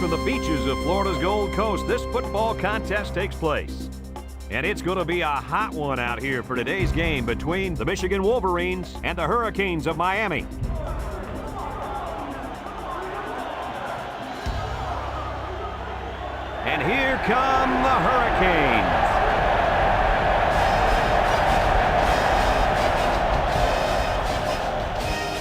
from the beaches of Florida's Gold Coast, this football contest takes place. And it's going to be a hot one out here for today's game between the Michigan Wolverines and the Hurricanes of Miami. And here come the Hurricanes.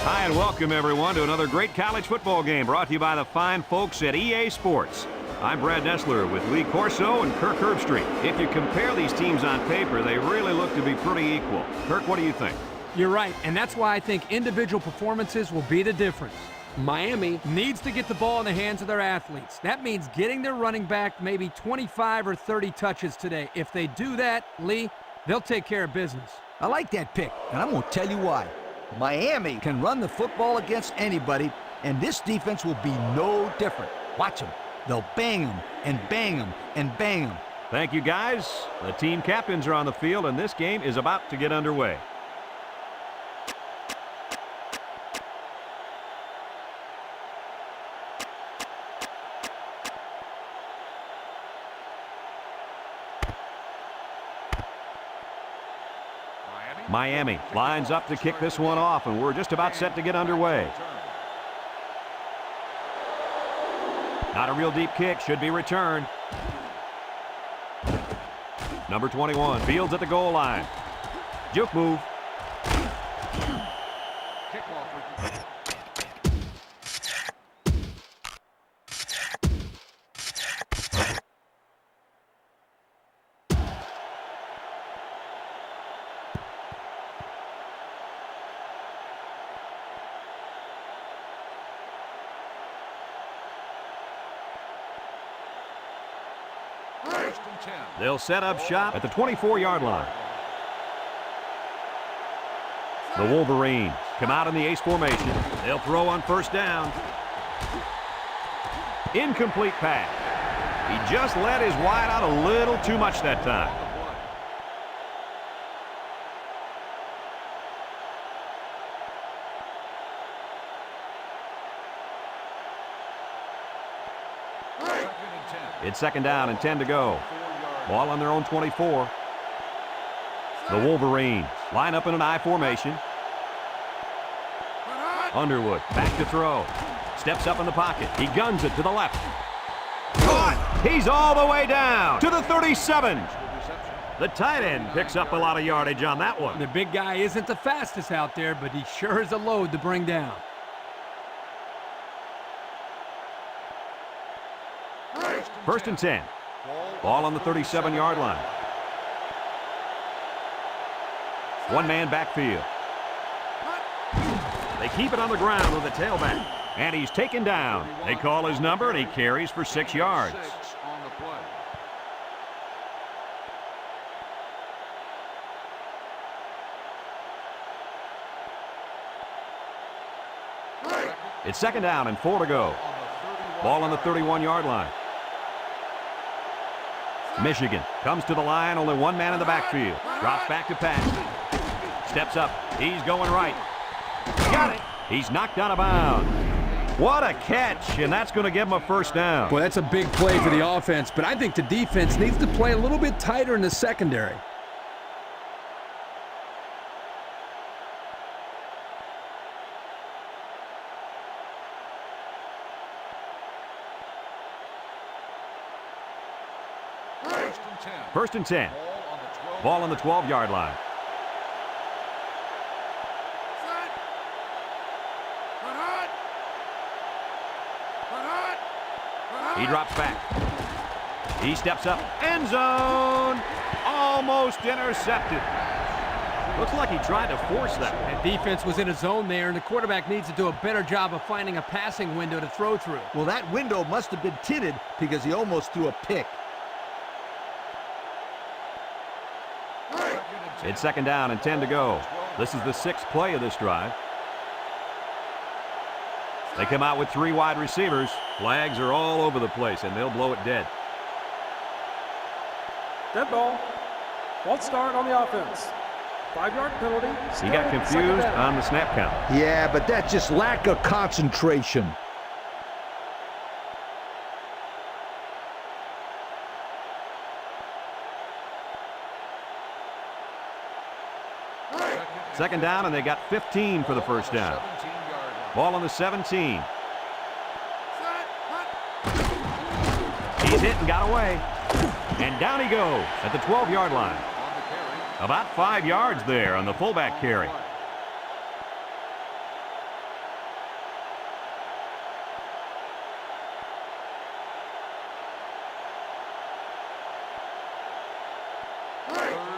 Hi and welcome everyone to another great college football game brought to you by the fine folks at EA Sports. I'm Brad Nessler with Lee Corso and Kirk Herbstreit. If you compare these teams on paper, they really look to be pretty equal. Kirk, what do you think? You're right, and that's why I think individual performances will be the difference. Miami needs to get the ball in the hands of their athletes. That means getting their running back maybe 25 or 30 touches today. If they do that, Lee, they'll take care of business. I like that pick, and I'm going to tell you why. Miami can run the football against anybody, and this defense will be no different. Watch them. They'll bang them and bang them and bang them. Thank you, guys. The team captains are on the field, and this game is about to get underway. Miami lines up to kick this one off, and we're just about set to get underway. Not a real deep kick, should be returned. Number 21, Fields at the goal line. Juke move. They'll set up shop at the 24-yard line. The Wolverines come out in the ace formation. They'll throw on first down. Incomplete pass. He just let his wide out a little too much that time. It's second down and 10 to go. Ball on their own 24. The Wolverines line up in an I formation. Underwood back to throw. Steps up in the pocket. He guns it to the left. Caught! He's all the way down to the 37. The tight end picks up a lot of yardage on that one. The big guy isn't the fastest out there, but he sure is a load to bring down. First and 10. Ball on the 37-yard line. One-man backfield. They keep it on the ground with the tailback. And he's taken down. They call his number, and he carries for 6 yards. It's second down and 4 to go. Ball on the 31-yard line. Michigan comes to the line, only one man in the backfield. Drops back to pass. Steps up. He's going right. Got it. He's knocked out of bounds. What a catch, and that's going to give him a first down. Boy, that's a big play for the offense, but I think the defense needs to play a little bit tighter in the secondary. First and 10. Ball on the 12-yard line. He drops back. He steps up. End zone. Almost intercepted. Looks like he tried to force that. The defense was in a zone there, and the quarterback needs to do a better job of finding a passing window to throw through. Well, that window must have been tinted because he almost threw a pick. It's second down and 10 to go. This is the 6th play of this drive. They come out with 3 wide receivers. Flags are all over the place, and they'll blow it dead. Dead ball. False start on the offense. 5-yard penalty. He got confused on the snap count. Yeah, but that's just lack of concentration. Second down, and they got 15 for the first down. Ball on the 17. He's hit and got away. And down he goes at the 12-yard line. About 5 yards there on the fullback carry.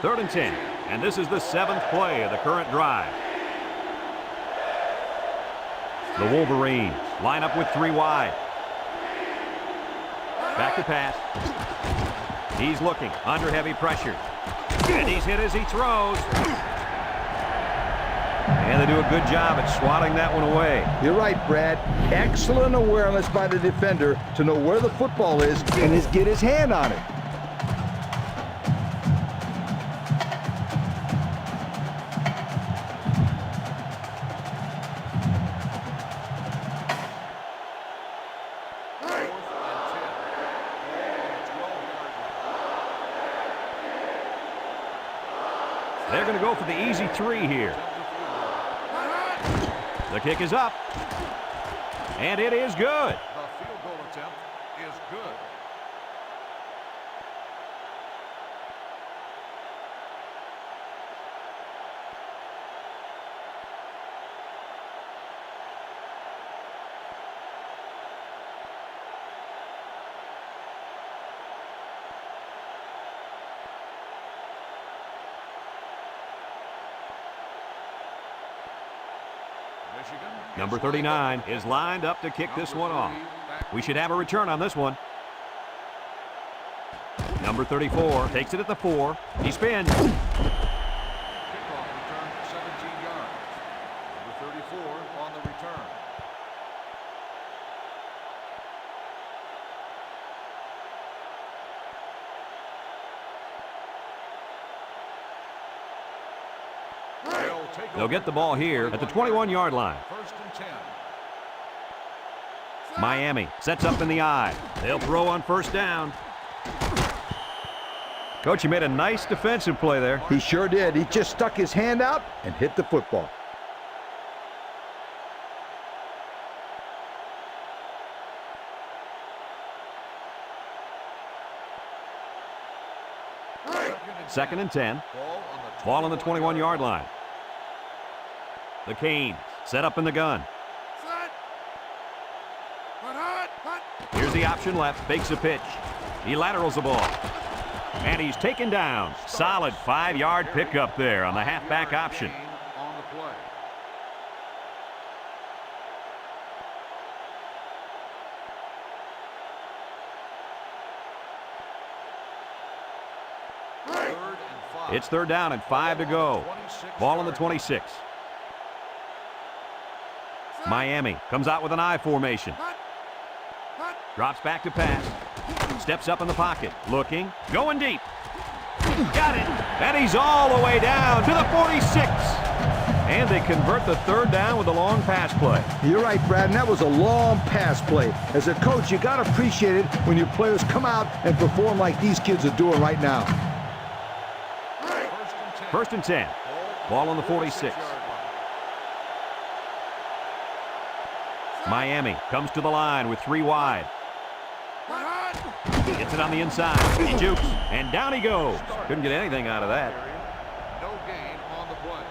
Third and 10, and this is the 7th play of the current drive. The Wolverines line up with 3 wide. Back to pass. He's looking under heavy pressure. And he's hit as he throws. And they do a good job at swatting that one away. You're right, Brad. Excellent awareness by the defender to know where the football is and get his hand on it. They're going to go for the easy 3 here. The kick is up. And it is good. The field goal attempt is good. Number 39 is lined up to kick this one off. We should have a return on this one. Number 34 takes it at the 4. He spins. Kickoff return 17 yards. Number 34 on the return. They'll get the ball here at the 21-yard line. First and 10. Miami sets up in the I. They'll throw on first down. Coach, he made a nice defensive play there. He sure did. He just stuck his hand out and hit the football. Second and 10. Ball on the 21-yard line. The Canes set up in the gun. Here's the option left. Fakes a pitch. He laterals the ball. And he's taken down. Solid 5-yard pickup there on the halfback option. On the play. It's third down and 5 to go. Ball on the 26. Miami comes out with an I formation. Drops back to pass. Steps up in the pocket. Looking. Going deep. Got it. And he's all the way down to the 46. And they convert the third down with a long pass play. You're right, Brad, and that was a long pass play. As a coach, you got to appreciate it when your players come out and perform like these kids are doing right now. First and 10. Ball on the 46. Miami comes to the line with 3 wide. Gets it on the inside. He jukes, and down he goes. Couldn't get anything out of that. No gain on the play.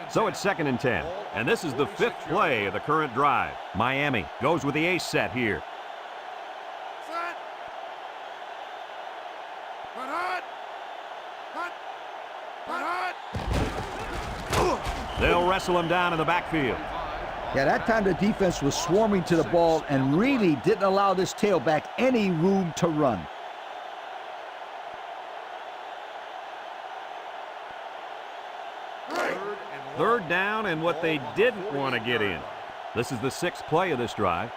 So it's second and 10. And this is the 5th play of the current drive. Miami goes with the ace set here. They'll wrestle him down in the backfield. Yeah, that time the defense was swarming to the ball and really didn't allow this tailback any room to run. Third down and what they didn't want to get in. This is the 6th play of this drive.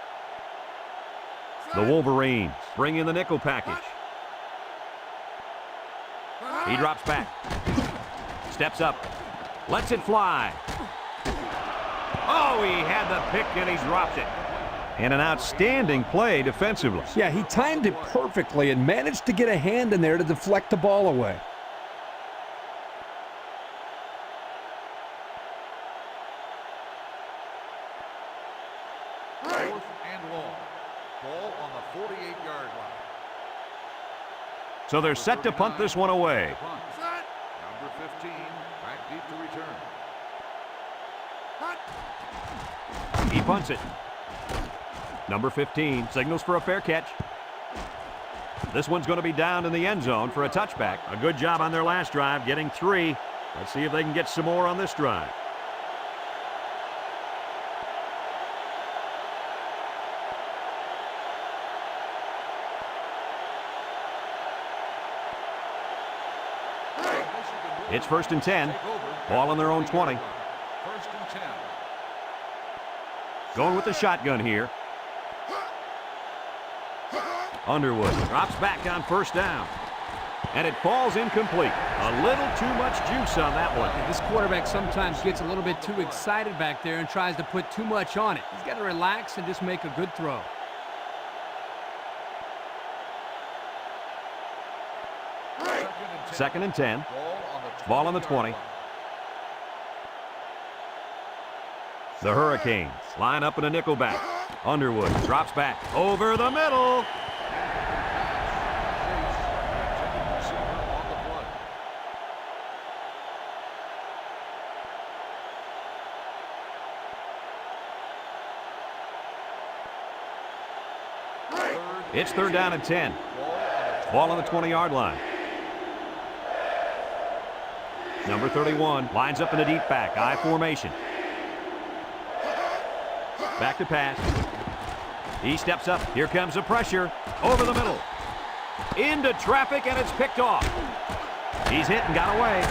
The Wolverines bring in the nickel package. He drops back. Steps up. Lets it fly. Oh, he had the pick and he dropped it. And an outstanding play defensively. Yeah, he timed it perfectly and managed to get a hand in there to deflect the ball away. Fourth and long. Ball on the 48-yard line. So they're set to punt this one away. Number 15, back deep to return. He punts it. Number 15 signals for a fair catch. This one's going to be down in the end zone for a touchback. A good job on their last drive, getting 3. Let's see if they can get some more on this drive. It's 1st and 10. Ball on their own 20. 1st and 10. Going with the shotgun here. Underwood drops back on 1st down. And it falls incomplete. A little too much juice on that one. This quarterback sometimes gets a little bit too excited back there and tries to put too much on it. He's got to relax and just make a good throw. Second and 10. Ball on the 20. The Hurricanes line up in a nickelback. Underwood drops back over the middle. It's 3rd down and 10. Ball on the 20-yard line. Number 31 lines up in a deep back, I formation. Back to pass. He steps up. Here comes the pressure. Over the middle. Into traffic, and it's picked off. He's hit and got away.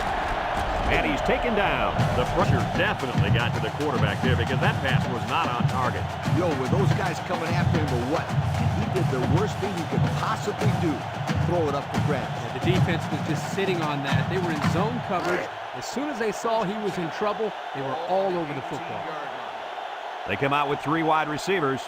And he's taken down. The pressure definitely got to the quarterback there because that pass was not on target. Yo, were those guys coming after him or what? And he did the worst thing he could possibly do. Throw it up for grabs. The defense was just sitting on that. They were in zone coverage. As soon as they saw he was in trouble, they were all over the football. They come out with 3 wide receivers.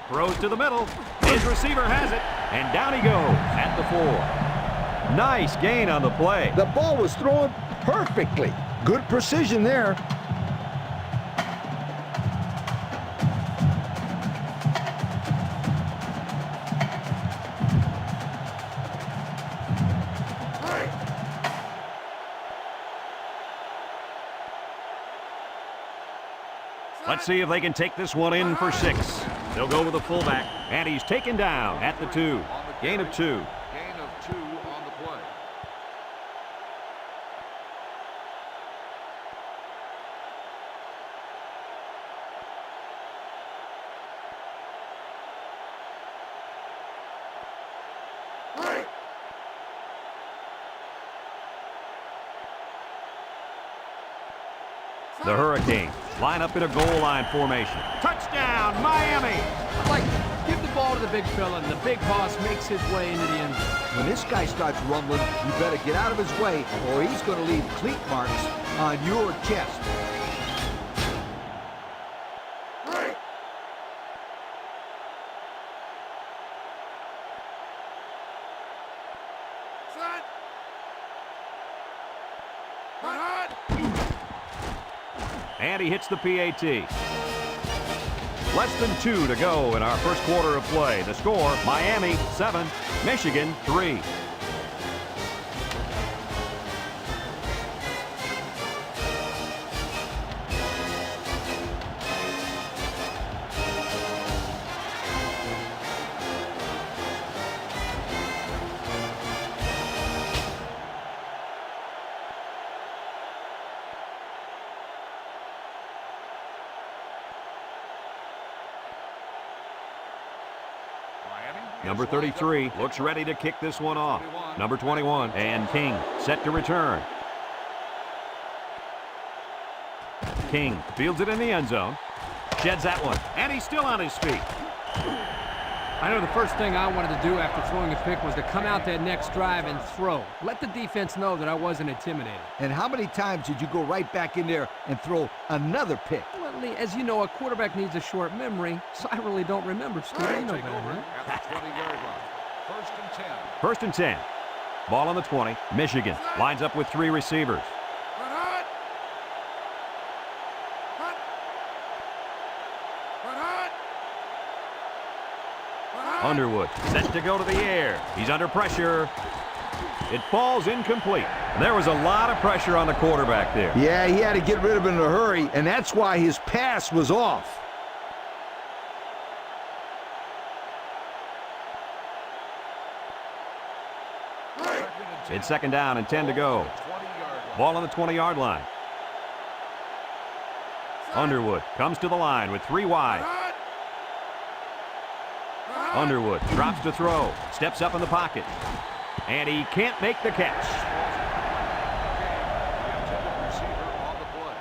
Throws to the middle. His receiver has it. And down he goes at the 4. Nice gain on the play. The ball was thrown perfectly. Good precision there. Let's see if they can take this one in for 6. They'll go with the fullback, and he's taken down at the 2. Gain of 2. Gain of 2 on the play. The Hurricanes line up in a goal line formation. Touchdown, Miami! Like, give the ball to the big fella, and the big boss makes his way into the end zone. When this guy starts rumbling, you better get out of his way or he's going to leave cleat marks on your chest. And he hits the PAT. Less than 2 to go in our first quarter of play. The score, Miami 7, Michigan 3. Number 33 looks ready to kick this one off. Number 21 and King set to return. King fields it in the end zone. Sheds that one, and he's still on his feet. I know the first thing I wanted to do after throwing a pick was to come out that next drive and throw. Let the defense know that I wasn't intimidated. And how many times did you go right back in there and throw another pick? Well, Lee, as you know, a quarterback needs a short memory, so I really don't remember, Steve. You know Take better, over man. at the 20-yard line. First and 10. First and 10. Ball on the 20. Michigan lines up with 3 receivers. Underwood set to go to the air. He's under pressure. It falls incomplete. There was a lot of pressure on the quarterback there. Yeah, he had to get rid of it in a hurry, and that's why his pass was off. It's second down and 10 to go. Ball on the 20-yard line. Underwood comes to the line with 3 wide. Underwood drops to throw, steps up in the pocket, and he can't make the catch. The intended receiver on the play.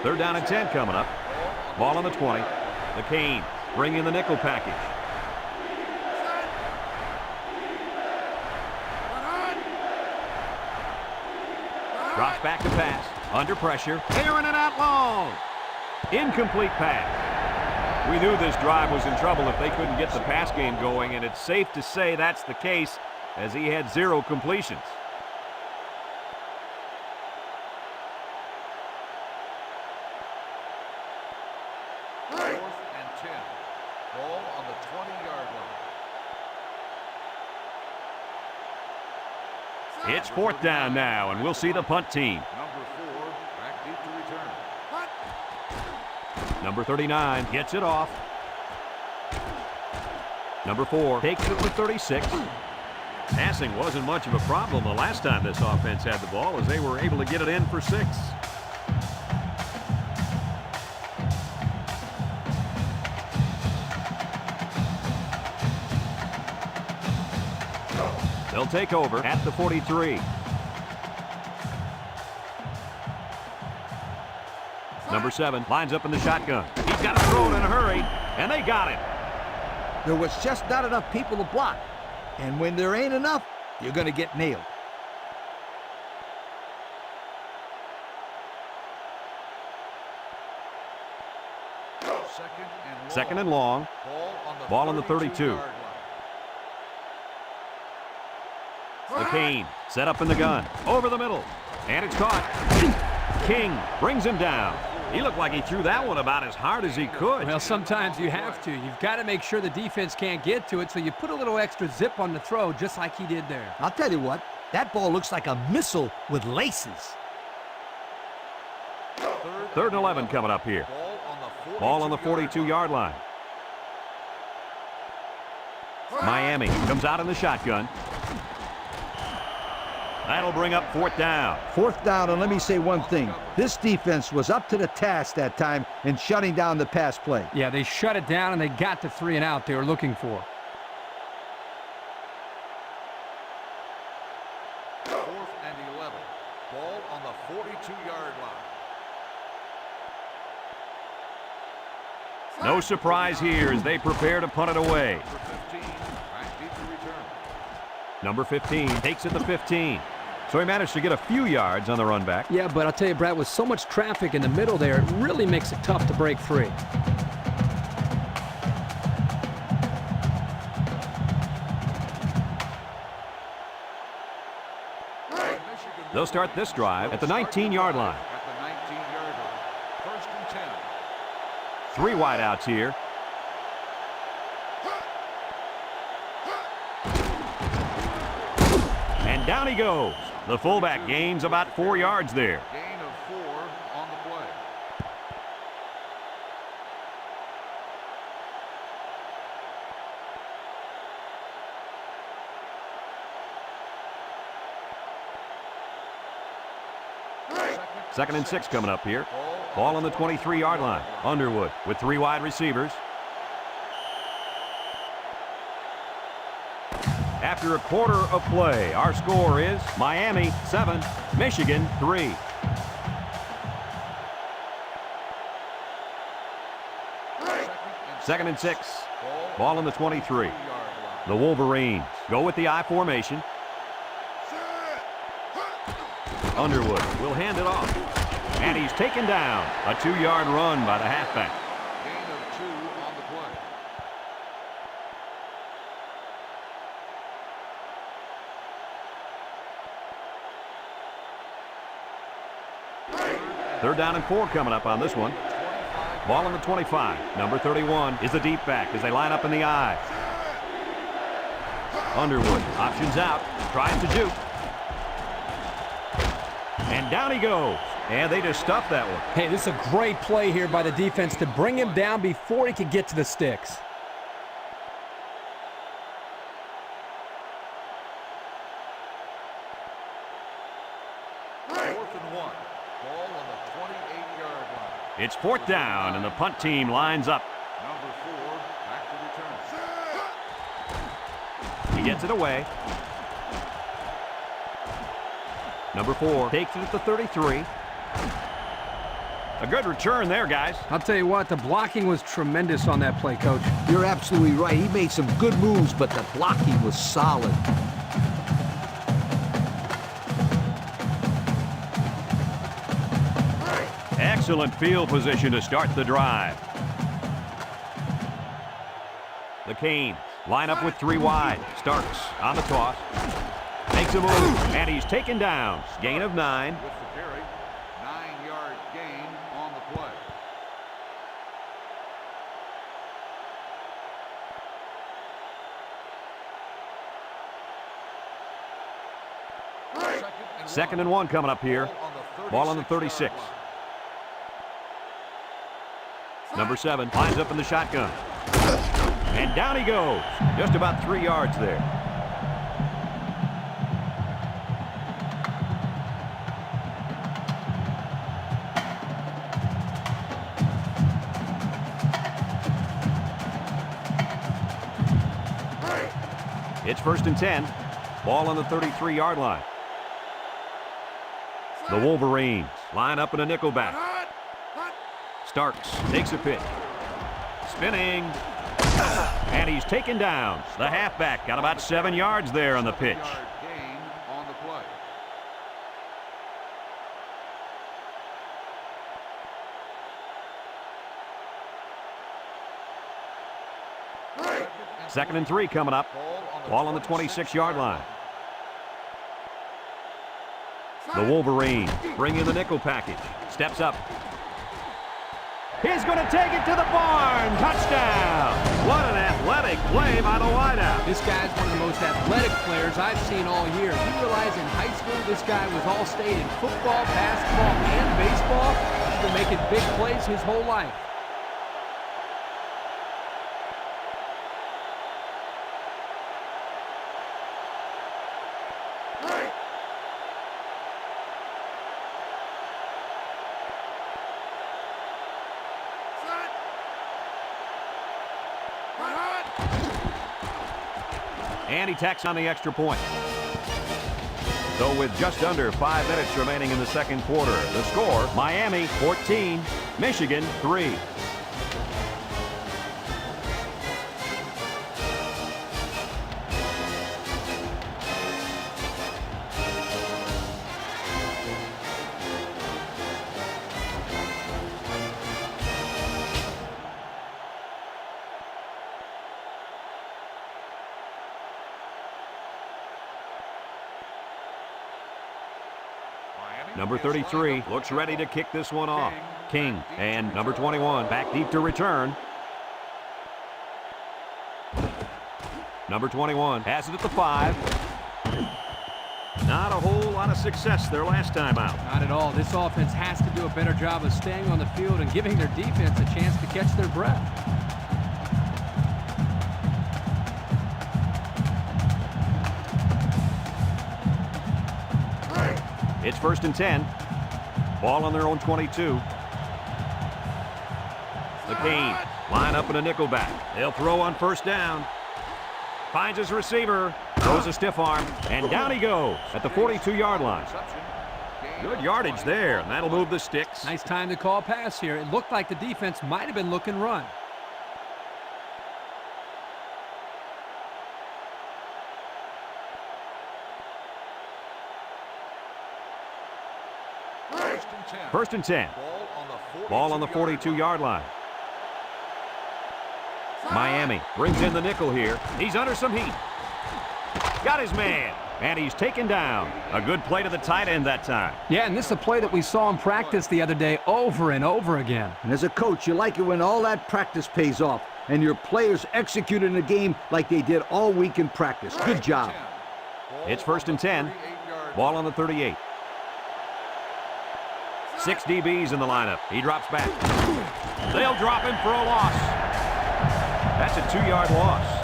Third down and 10 coming up. Ball on the 20. The Canes bring in the nickel package. Drops back to pass. Under pressure. Airing it out long. Incomplete pass. We knew this drive was in trouble if they couldn't get the pass game going, and it's safe to say that's the case as he had 0 completions. Fourth and 10. Ball on the 20-yard line. It's 4th down now, and we'll see the punt team. Number 4, back deep to return. Number 39 gets it off. Number 4 takes it with 36. Passing wasn't much of a problem the last time this offense had the ball, as they were able to get it in for 6. They'll take over at the 43. Number 7 lines up in the shotgun. He's got to throw it in a hurry, and they got it. There was just not enough people to block. And when there ain't enough, you're going to get nailed. Second and long. Ball on the 32. The Cane set up in the gun. Over the middle. And it's caught. King brings him down. He looked like he threw that one about as hard as he could. Well, sometimes you have to. You've got to make sure the defense can't get to it, so you put a little extra zip on the throw, just like he did there. I'll tell you what, that ball looks like a missile with laces. Third and 11 coming up here. Ball on the 42-yard line. Miami comes out in the shotgun. That'll bring up 4th down. 4th down, and let me say one thing. This defense was up to the task that time in shutting down the pass play. Yeah, they shut it down, and they got the 3 and out they were looking for. 4th and 11. Ball on the 42-yard line. No surprise here as they prepare to punt it away. Number 15, back deep to return. Number 15 takes it to 15. So he managed to get a few yards on the run back. Yeah, but I'll tell you, Brad, with so much traffic in the middle there, it really makes it tough to break free. They'll start this drive at the 19-yard line. At the 19-yard line. First and 10. 3 wideouts here. And down he goes. The fullback gains about 4 yards there. Gain of 4 on the play. Second and 6 coming up here. Ball on the 23-yard line. Underwood with 3 wide receivers. After a quarter of play, our score is Miami 7, Michigan 3. Second and 6. Ball on the 23. The Wolverines go with the I formation. Underwood will hand it off. And he's taken down. A 2-yard run by the halfback. Gain of 2 on the play. Third down and 4 coming up on this one. Ball on the 25. Number 31 is the deep back as they line up in the I. Underwood options out, tries to juke. And down he goes. And they just stuffed that one. Hey, this is a great play here by the defense to bring him down before he could get to the sticks. Fourth and 1. Ball on the 28-yard line. It's fourth down, and the punt team lines up. Number 4 back to return. He gets it away. Number 4 takes it at the 33. A good return there, guys. I'll tell you what, the blocking was tremendous on that play, Coach. You're absolutely right. He made some good moves, but the blocking was solid. Excellent field position to start the drive. The Canes line up with 3 wide. Starks on the toss. Makes a move, and he's taken down. Gain of 9. With the carry, 9-yard gain on the play. Second and 1 coming up here. Ball on the 36. Number 7 lines up in the shotgun. And down he goes. Just about 3 yards there. It's first and 10. Ball on the 33-yard line. The Wolverines line up in a nickel back. Starks takes a pitch. Spinning. And he's taken down. The halfback got about 7 yards there on the pitch. Gain on the play. Second and 3 coming up. Ball on the 26-yard line. The Wolverines bring in the nickel package. Steps up. He's going to take it to the barn. Touchdown. What an athletic play by the wideout. This guy's one of the most athletic players I've seen all year. You realize in high school this guy was all-state in football, basketball, and baseball. He's been making big plays his whole life. And he tacks on the extra point. So with just under 5 minutes remaining in the second quarter, the score, Miami 14, Michigan 3. Number 33 looks ready to kick this one off. King and number 21 back deep to return. Number 21 has it at the 5. Not a whole lot of success their last time out. Not at all. This offense has to do a better job of staying on the field and giving their defense a chance to catch their breath. It's first and 10. Ball on their own 22. The Canes line up in a nickel back. They'll throw on first down. Finds his receiver. Throws a stiff arm, and down he goes at the 42-yard line. Good yardage there, and that'll move the sticks. Nice time to call pass here. It looked like the defense might have been looking run. First and 10. Ball on the 42-yard line. Miami brings in the nickel here. He's under some heat. Got his man, and he's taken down. A good play to the tight end that time. Yeah, and this is a play that we saw in practice the other day over and over again. And as a coach, you like it when all that practice pays off and your players execute in the game like they did all week in practice. Good job. It's first and 10. Ball on the 38. 6 DBs in the lineup. He drops back. They'll drop him for a loss. That's a 2-yard loss.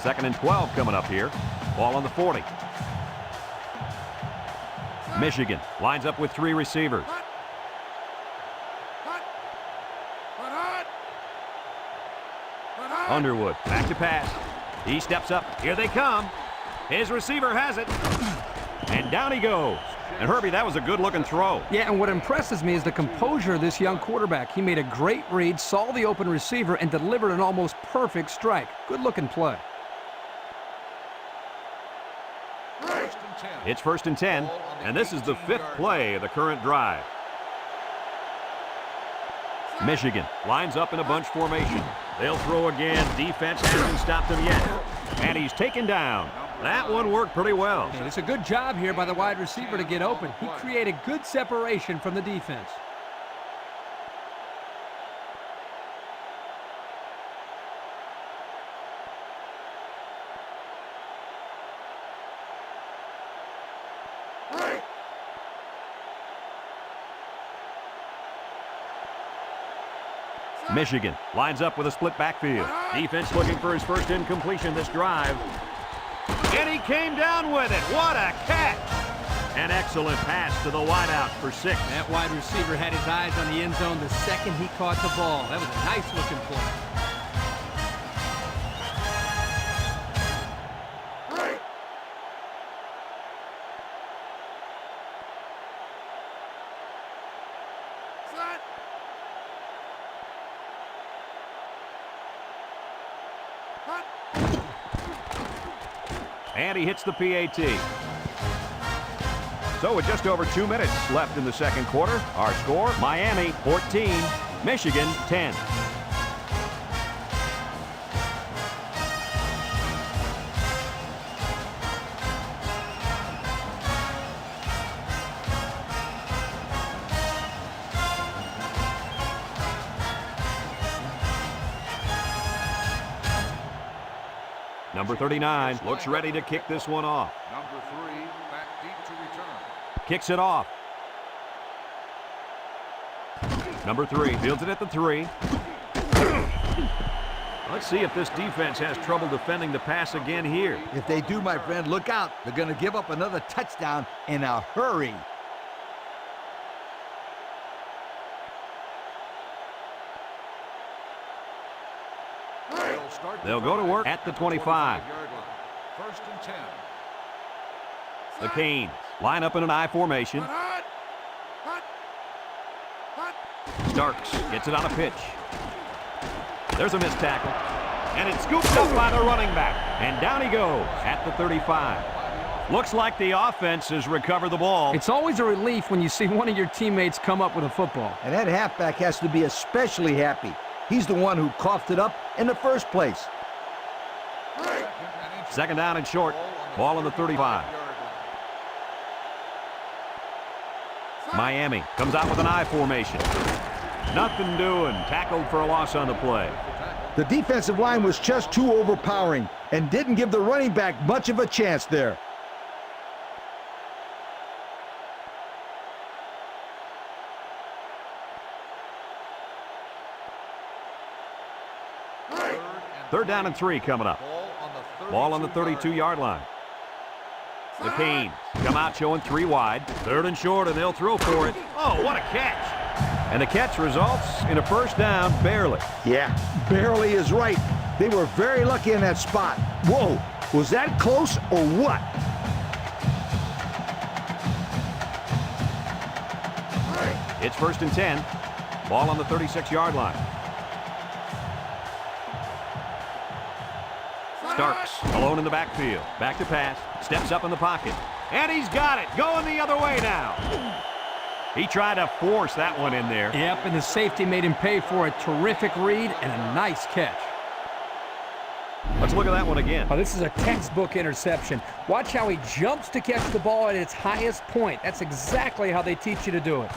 Second and 12 coming up here. Ball on the 40. Michigan lines up with 3 receivers. Underwood back to pass. He steps up. Here they come. His receiver has it. And down he goes. And Herbie, that was a good-looking throw. Yeah, and what impresses me is the composure of this young quarterback. He made a great read, saw the open receiver, and delivered an almost perfect strike. Good-looking play. It's first and 10, and this is the 5th play of the current drive. Michigan lines up in a bunch formation. They'll throw again. Defense hasn't stopped them yet. And he's taken down. That one worked pretty well. And it's a good job here by the wide receiver to get open. He created good separation from the defense. Michigan lines up with a split backfield. Defense looking for his first incompletion this drive. And he came down with it. What a catch! An excellent pass to the wideout for 6. That wide receiver had his eyes on the end zone the second he caught the ball. That was a nice-looking play. And he hits the PAT. So with just over 2 minutes left in the second quarter, our score, Miami 14, Michigan 10. Number 39 looks ready to kick this one off. Number 3 back deep to return. Kicks it off. Number 3 fields it at the 3. Let's see if this defense has trouble defending the pass again here. If they do, my friend, look out. They're going to give up another touchdown in a hurry. They'll go to work at the 25. First and 10. The Canes line up in an I formation. Starks gets it on a pitch. There's a missed tackle. And it's scooped up by the running back. And down he goes at the 35. Looks like the offense has recovered the ball. It's always a relief when you see one of your teammates come up with a football. And that halfback has to be especially happy. He's the one who coughed it up in the first place. Second down and short. Ball on the 35. Miami comes out with an I formation. Nothing doing. Tackled for a loss on the play. The defensive line was just too overpowering and didn't give the running back much of a chance there. Third down and 3 coming up. Ball on the 32-yard line. The Canes come out showing 3 wide. 3rd and short, and they'll throw for it. Oh, what a catch. And the catch results in a first down, barely. Yeah, barely is right. They were very lucky in that spot. Whoa, was that close or what? It's 1st and 10. Ball on the 36-yard line. Starks alone in the backfield. Back to pass. Steps up in the pocket. And he's got it. Going the other way now. He tried to force that one in there. Yep, and the safety made him pay for a terrific read and a nice catch. Let's look at that one again. Oh, this is a textbook interception. Watch how he jumps to catch the ball at its highest point. That's exactly how they teach you to do it.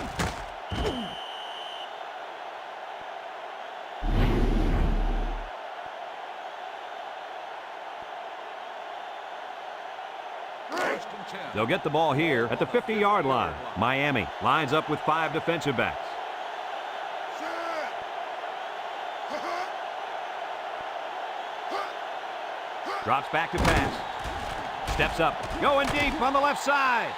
They'll get the ball here at the 50-yard line. Miami lines up with 5 defensive backs. Drops back to pass. Steps up. Going deep on the left side.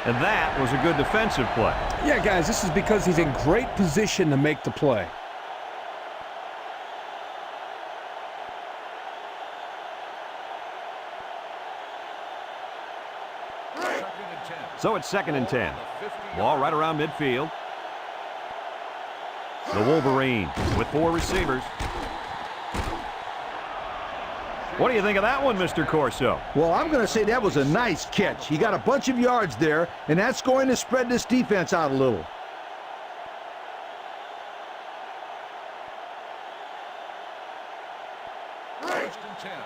And that was a good defensive play. Yeah, guys, this is because he's in great position to make the play. So it's 2nd and 10. Ball right around midfield. The Wolverines with 4 receivers. What do you think of that one, Mr. Corso? Well, I'm going to say that was a nice catch. He got a bunch of yards there, and that's going to spread this defense out a little.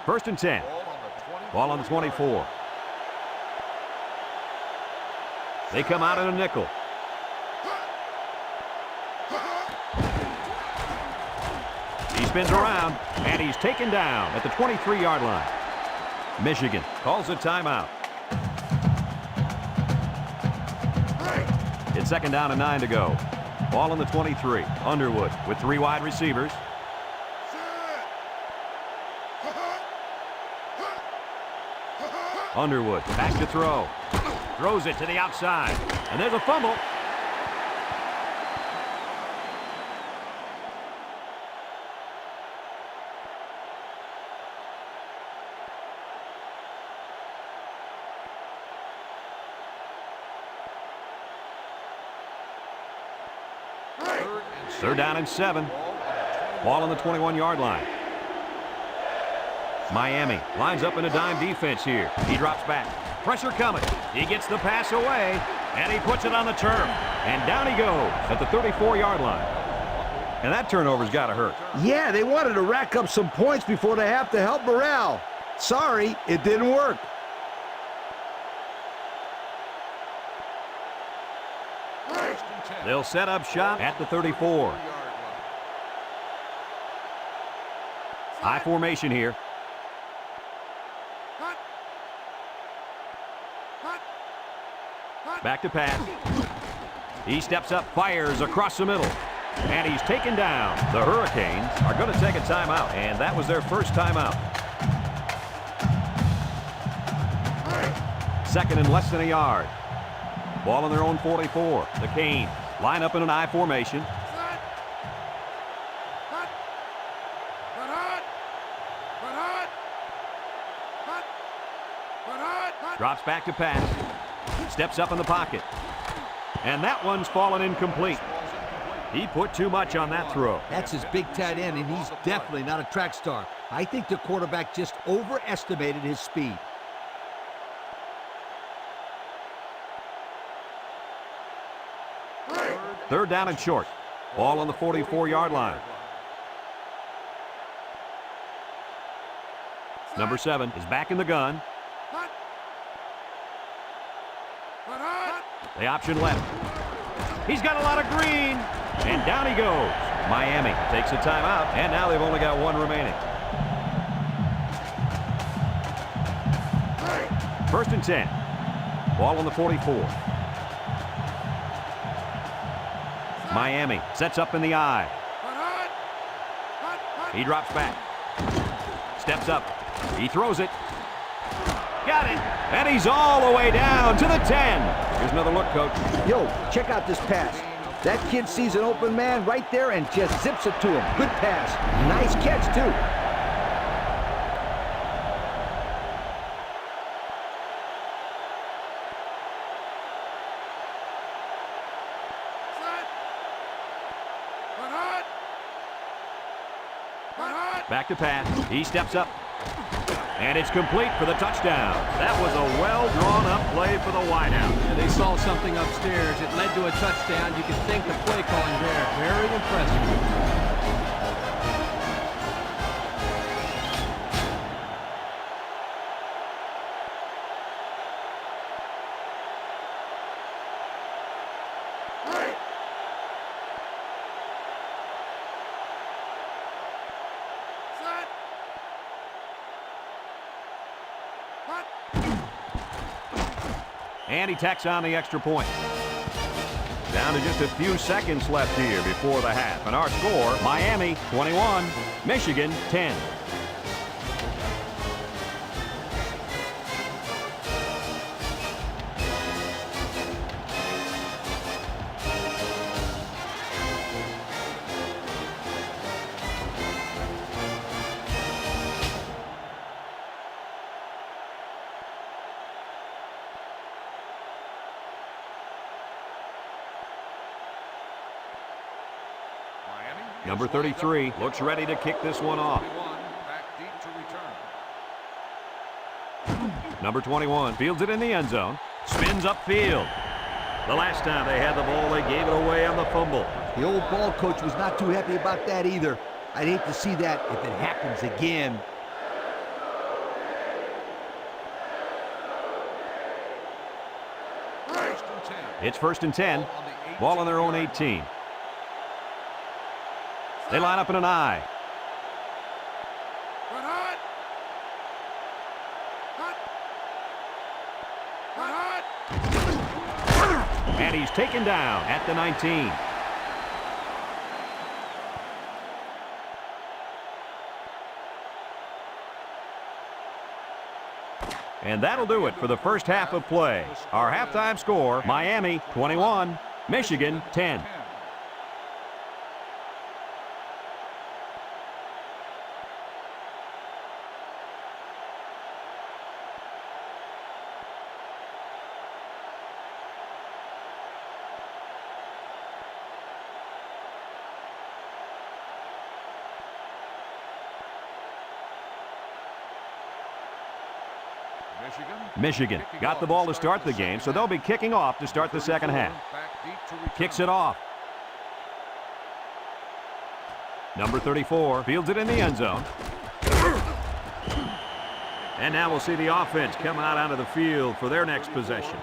First and 10. Ball on the 24. They come out in a nickel. He spins around, and he's taken down at the 23-yard line. Michigan calls a timeout. It's 2nd down and 9 to go. Ball on the 23. Underwood with 3 wide receivers. Underwood back to throw. Throws it to the outside. And there's a fumble. Third down and 7. Ball on the 21-yard line. Miami lines up in a dime defense here. He drops back. Pressure coming. He gets the pass away, and he puts it on the turf. And down he goes at the 34-yard line. And that turnover's got to hurt. Yeah, they wanted to rack up some points before they have to help morale. Sorry, it didn't work. They'll set up shop at the 34. High formation here. Back to pass. He steps up, fires across the middle. And he's taken down. The Hurricanes are going to take a timeout, and that was their first timeout. 2nd and less than a yard. Ball on their own 44. The Canes line up in an I formation. Drops back to pass. Steps up in the pocket. And that one's fallen incomplete. He put too much on that throw. That's his big tight end, and he's definitely not a track star. I think the quarterback just overestimated his speed. Third down and short. Ball on the 44-yard line. Number 7 is back in the gun. The option left. He's got a lot of green. And down he goes. Miami takes a timeout, and now they've only got 1 remaining. 1st and 10. Ball on the 44. Miami sets up in the I. He drops back. Steps up. He throws it. Got got it. And he's all the way down to the 10. Here's another look, Coach. Yo, check out this pass. That kid sees an open man right there and just zips it to him. Good pass. Nice catch, too. Back to pass. He steps up. And it's complete for the touchdown. That was a well-drawn-up play for the wideout. Yeah, they saw something upstairs. It led to a touchdown. You can thank the play calling there. Very impressive. And he tacks on the extra point. Down to just a few seconds left here before the half. And our score, Miami 21, Michigan 10. Number 33 looks ready to kick this one off. Number 21 fields it in the end zone. Spins upfield. The last time they had the ball, they gave it away on the fumble. The old ball coach was not too happy about that either. I'd hate to see that if it happens again. It's 1st and 10. Ball on their own 18. They line up in an I. And he's taken down at the 19. And that'll do it for the first half of play. Our halftime score, Miami 21, Michigan 10. Michigan got the ball to start the game, so they'll be kicking off to start the second half. Kicks it off. Number 34 fields it in the end zone. And now we'll see the offense come out onto the field for their next possession.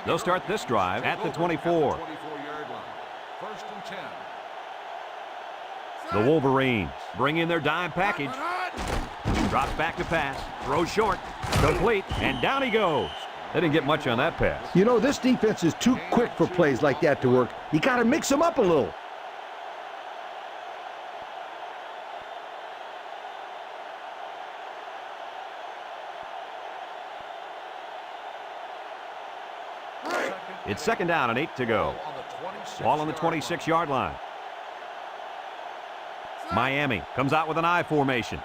They'll start this drive at the 24. The Wolverines bring in their dime package. Drops back to pass. Throws short. Complete. And down he goes. They didn't get much on that pass. You know, this defense is too quick for plays like that to work. You got to mix them up a little. It's 2nd down and 8 to go. Ball on the 26-yard line. Miami comes out with an I formation.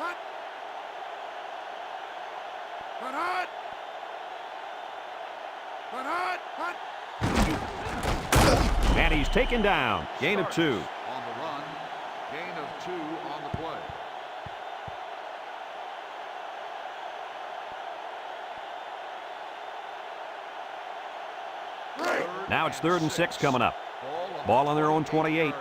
And he's taken down. Gain of 2. On the run, gain of 2 on the play. Now it's 3rd and 6 coming up. Ball on their own 28.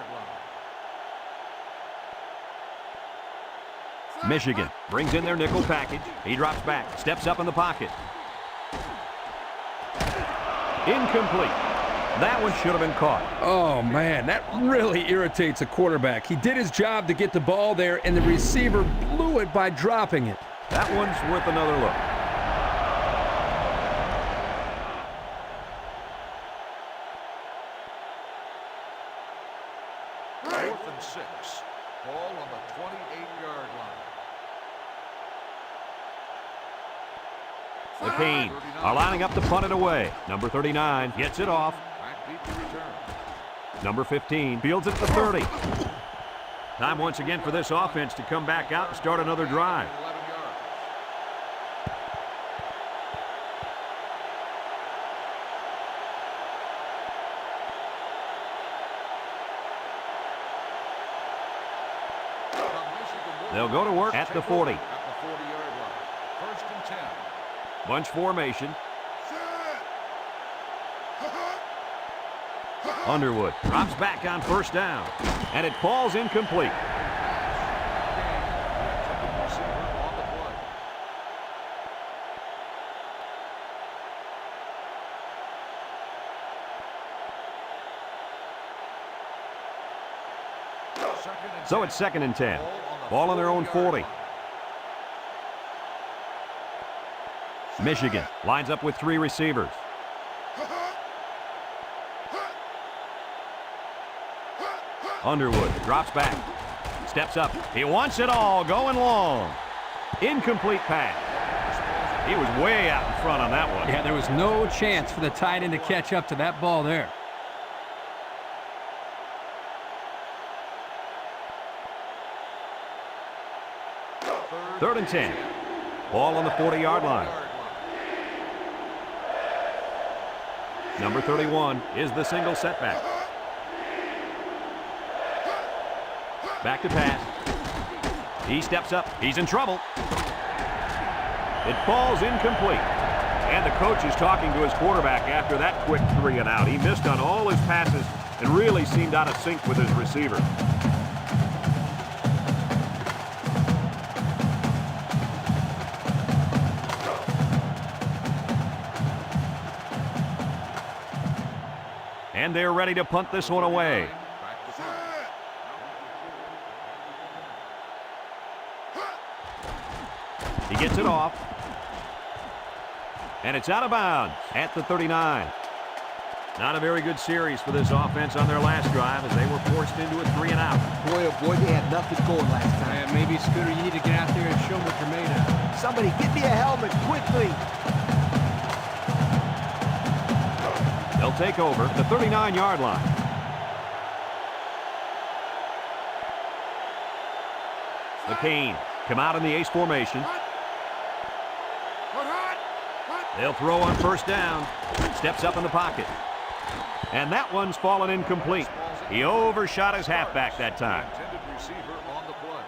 Michigan brings in their nickel package. He drops back, steps up in the pocket. Incomplete. That one should have been caught. Oh, man, that really irritates a quarterback. He did his job to get the ball there, and the receiver blew it by dropping it. That one's worth another look. Ball on the 28-yard line. The Canes are lining up to punt it away. Number 39 gets it off. Backbeat to return. Number 15 fields it at the 30. Time once again for this offense to come back out and start another drive. 11 yards. They'll go to work at the 40. At the 40-yard line. First and 10. Bunch formation. Underwood drops back on first down, and it falls incomplete. So it's 2nd and 10. Ball on their own 40. Michigan lines up with 3 receivers. Underwood drops back, steps up. He wants it all, going long. Incomplete pass. He was way out in front on that one. Yeah, there was no chance for the tight end to catch up to that ball there. Third and 10. Ball on the 40-yard line. Number 31 is the single setback. Back to pass. He steps up. He's in trouble. It falls incomplete. And the coach is talking to his quarterback after that quick 3 and out. He missed on all his passes and really seemed out of sync with his receiver. And they're ready to punt this one away. He gets it off. And it's out of bounds at the 39. Not a very good series for this offense on their last drive as they were forced into a 3 and out. Boy, oh boy, they had nothing going last time. And maybe, Scooter, you need to get out there and show them what you're made of. Somebody get me a helmet quickly. They'll take over at the 39-yard line. The Canes come out in the ace formation. They'll throw on first down. Steps up in the pocket. And that one's fallen incomplete. He overshot his halfback that time. Intended receiver on the play.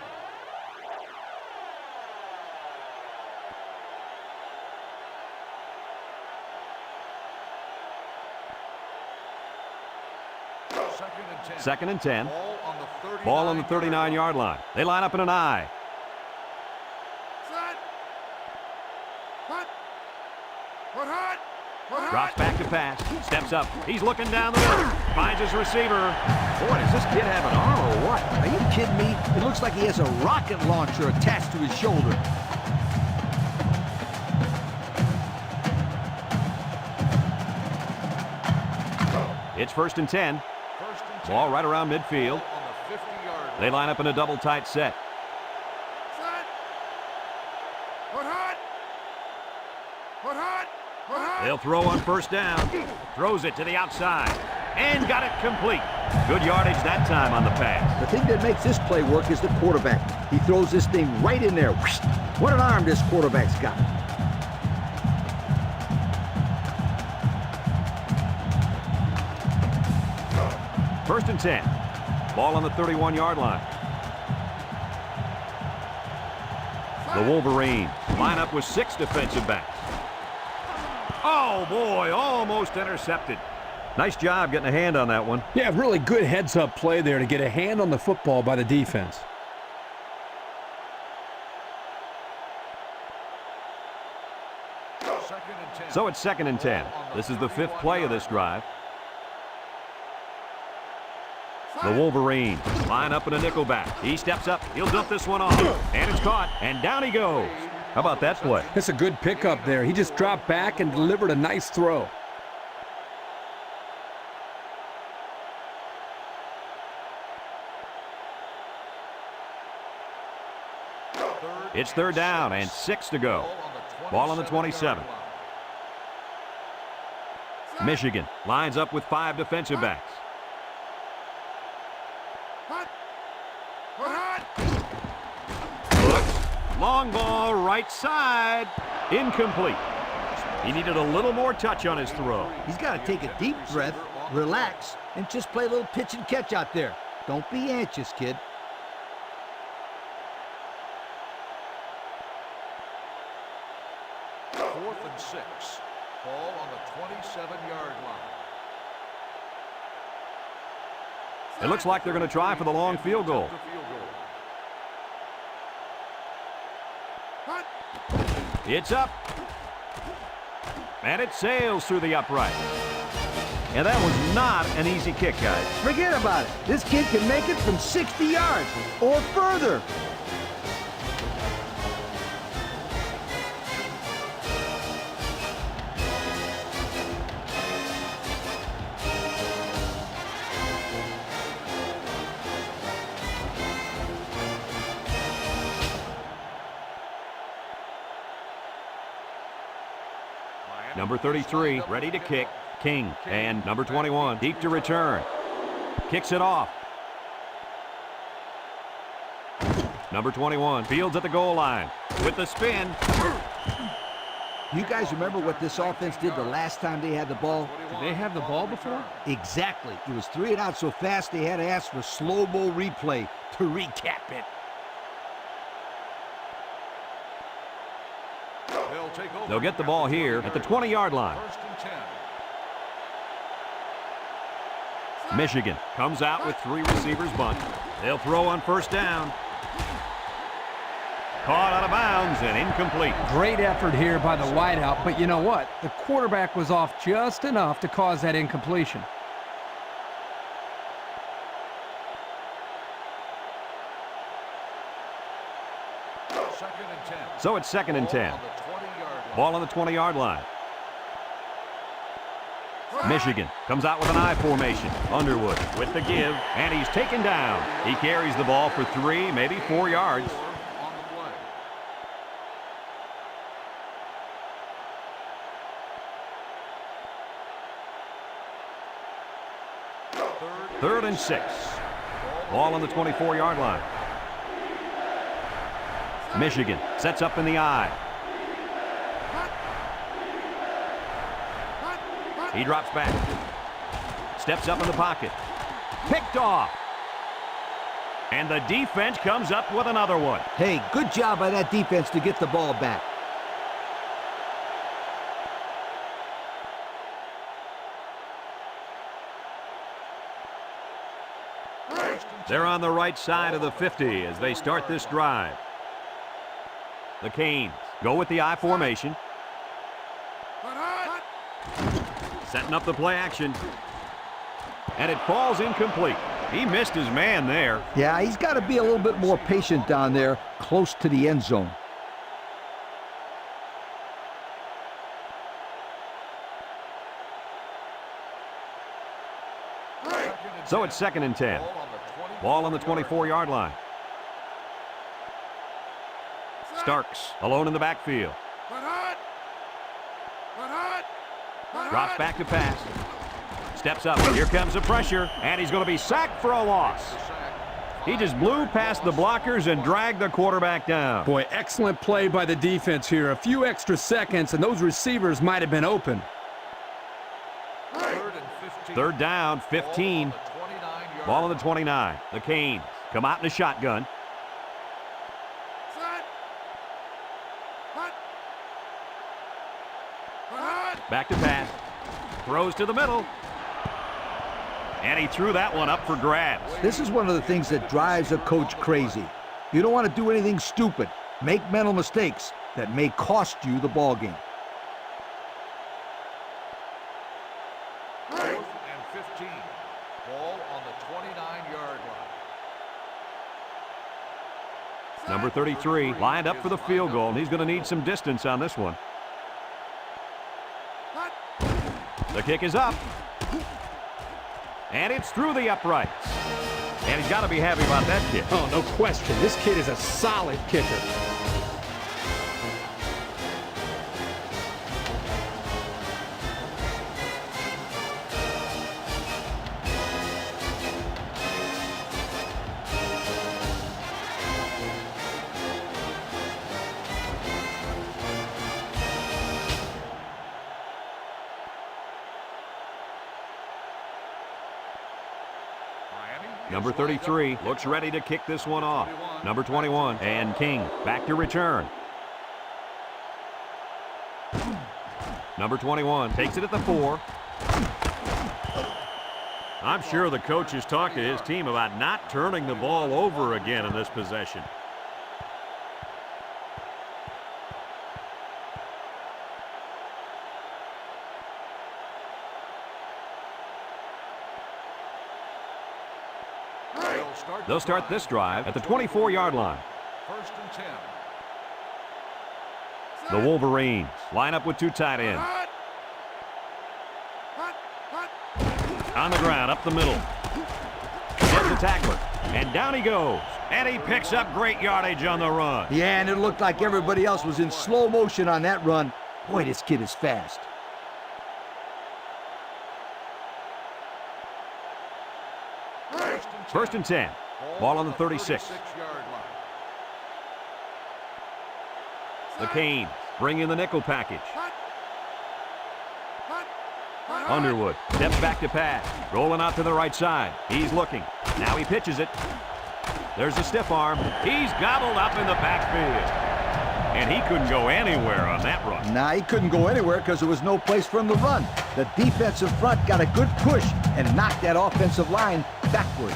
Second and 10. Ball on the 39-yard line. They line up in an I. Drops back to pass. Steps up. He's looking down the middle. Finds his receiver. Boy, does this kid have an arm or what? Are you kidding me? It looks like he has a rocket launcher attached to his shoulder. It's 1st and 10. Ball right around midfield. They line up in a double tight set. They'll throw on first down. Throws it to the outside. And got it complete. Good yardage that time on the pass. The thing that makes this play work is the quarterback. He throws this thing right in there. What an arm this quarterback's got. First and 10. Ball on the 31-yard line. The Wolverines line up with 6 defensive backs. Oh, boy, almost intercepted. Nice job getting a hand on that one. Yeah, really good heads-up play there to get a hand on the football by the defense. So it's 2nd and 10. This is the 5th play of this drive. The Wolverines line up in a nickelback. He steps up. He'll dump this one off. And it's caught. And down he goes. How about that play? That's a good pickup there. He just dropped back and delivered a nice throw. It's third down and 6 to go. Ball on the 27. Michigan lines up with 5 defensive backs. Looks. Long ball, right side. Incomplete. He needed a little more touch on his throw. He's got to take a deep breath, relax, and just play a little pitch and catch out there. Don't be anxious, kid. Fourth and 6. Ball on the 27-yard line. It looks like they're going to try for the long field goal. It's up. And it sails through the upright. And that was not an easy kick, guys. Forget about it. This kid can make it from 60 yards or further. Number 33, ready to kick, King. And number 21, deep to return. Kicks it off. Number 21, fields at the goal line. With the spin. You guys remember what this offense did the last time they had the ball? Did they have the ball before? Exactly. It was 3 and out so fast they had to ask for slow-mo replay to recap it. They'll get the ball here at the 20-yard line. Michigan comes out with 3 receivers bunt. They'll throw on first down. Caught out of bounds and incomplete. Great effort here by the wideout, but you know what? The quarterback was off just enough to cause that incompletion. So it's 2nd and 10. Ball on the 20-yard line. Michigan comes out with an I formation. Underwood with the give, and he's taken down. He carries the ball for 3, maybe 4 yards. Third and 6. Ball on the 24-yard line. Michigan sets up in the I. He drops back. Steps up in the pocket. Picked off. And the defense comes up with another one. Hey, good job by that defense to get the ball back. They're on the right side of the 50 as they start this drive. The Canes go with the I formation. Setting up the play action. And it falls incomplete. He missed his man there. Yeah, he's got to be a little bit more patient down there, close to the end zone. So it's 2nd and 10. Ball on the 24-yard line. Starks alone in the backfield. Drops back to pass. Steps up. Here comes the pressure, and he's going to be sacked for a loss. He just blew past the blockers and dragged the quarterback down. Boy, excellent play by the defense here. A few extra seconds, and those receivers might have been open. Third down, 15. Ball on the 29. The Canes come out in a shotgun. Back to pass. Throws to the middle. And he threw that one up for grabs. This is one of the things that drives a coach crazy. You don't want to do anything stupid. Make mental mistakes that may cost you the ball game. 4th and 15. Ball on the 29-yard line. Number 33 lined up for the field goal, and he's going to need some distance on this one. The kick is up. And it's through the uprights. And he's got to be happy about that kick. Oh, no question. This kid is a solid kicker. Number 33 looks ready to kick this one off. Number 21 and King back to return. Number 21 takes it at the 4. I'm sure the coach has talked to his team about not turning the ball over again in this possession. They'll start this drive at the 24-yard line. First and 10. The Wolverines line up with 2 tight ends. On the ground, up the middle. Gets the tackler, and down he goes. And he picks up great yardage on the run. Yeah, and it looked like everybody else was in slow motion on that run. Boy, this kid is fast. First and 10. Ball on the 36. 36-yard line. The Canes bring in the nickel package. Underwood steps back to pass. Rolling out to the right side. He's looking. Now he pitches it. There's a stiff arm. He's gobbled up in the backfield. And he couldn't go anywhere on that run. Nah, he couldn't go anywhere because there was no place for him to run. The defensive front got a good push and knocked that offensive line backwards.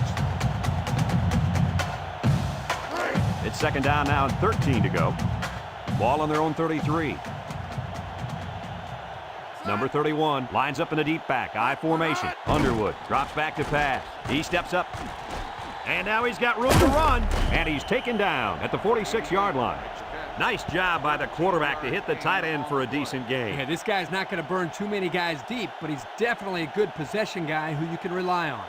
It's second down now and 13 to go. Ball on their own 33. Number 31 lines up in a deep back, I formation. Underwood drops back to pass. He steps up. And now he's got room to run. And he's taken down at the 46-yard line. Nice job by the quarterback to hit the tight end for a decent gain. Yeah, this guy's not going to burn too many guys deep, but he's definitely a good possession guy who you can rely on.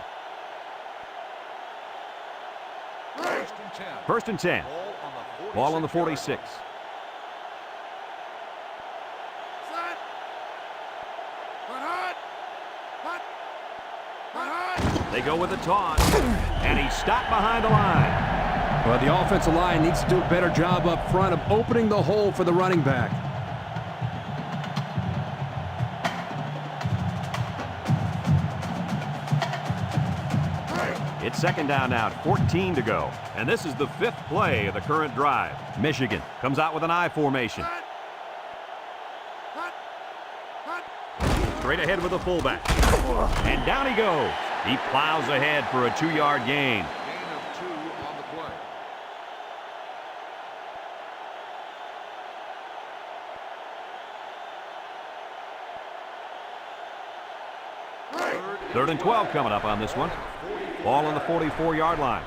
First and 10. First and 10. Ball on the 46. They go with a toss, and he's stopped behind the line. Well, the offensive line needs to do a better job up front of opening the hole for the running back. It's second down now, 14 to go. And this is the 5th play of the current drive. Michigan comes out with an I formation. Straight ahead with the fullback. And down he goes. He plows ahead for a 2-yard gain. Gain of 2 on the play. Third and 12 coming up on this one. Ball on the 44-yard line.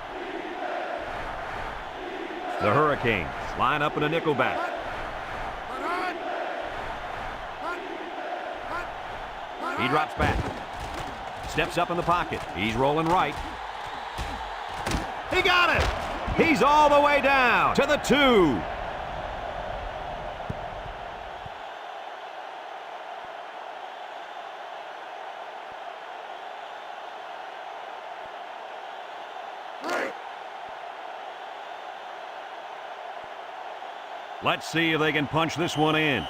The Hurricanes line up in a nickel back. He drops back. Steps up in the pocket. He's rolling right. He got it! He's all the way down to the 2. Let's see if they can punch this one in.